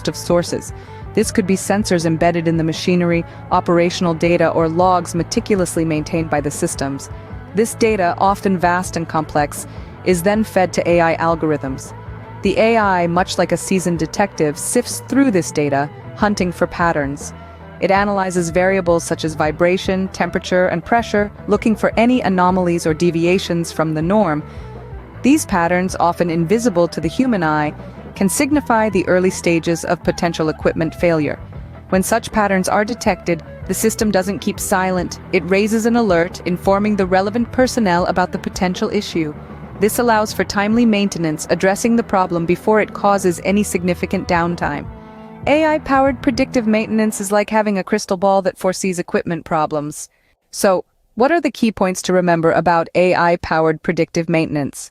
host of sources. This could be sensors embedded in the machinery, operational data, or logs meticulously maintained by the systems. This data, often vast and complex, is then fed to AI algorithms. The AI, much like a seasoned detective, sifts through this data, hunting for patterns. It analyzes variables such as vibration, temperature, and pressure, looking for any anomalies or deviations from the norm. These patterns, often invisible to the human eye, can signify the early stages of potential equipment failure. When such patterns are detected, the system doesn't keep silent. It raises an alert, informing the relevant personnel about the potential issue. This allows for timely maintenance, addressing the problem before it causes any significant downtime. AI-powered predictive maintenance is like having a crystal ball that foresees equipment problems. So, what are the key points to remember about AI-powered predictive maintenance?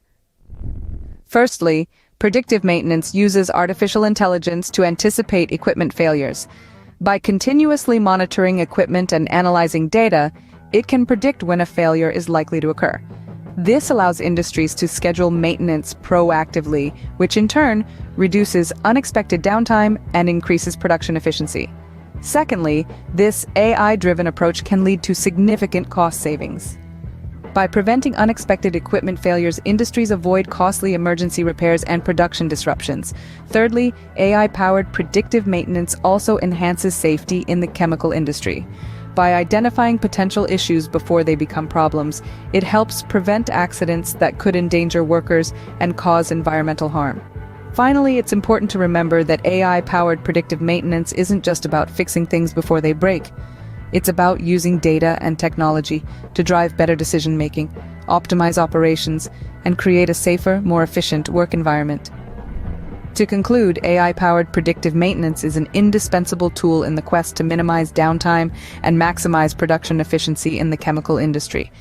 Firstly, predictive maintenance uses artificial intelligence to anticipate equipment failures. By continuously monitoring equipment and analyzing data, it can predict when a failure is likely to occur. This allows industries to schedule maintenance proactively, which in turn reduces unexpected downtime and increases production efficiency. Secondly, this AI-driven approach can lead to significant cost savings. By preventing unexpected equipment failures, industries avoid costly emergency repairs and production disruptions. Thirdly, AI-powered predictive maintenance also enhances safety in the chemical industry. By identifying potential issues before they become problems, it helps prevent accidents that could endanger workers and cause environmental harm. Finally, it's important to remember that AI-powered predictive maintenance isn't just about fixing things before they break. It's about using data and technology to drive better decision-making, optimize operations, and create a safer, more efficient work environment. To conclude, AI-powered predictive maintenance is an indispensable tool in the quest to minimize downtime and maximize production efficiency in the chemical industry.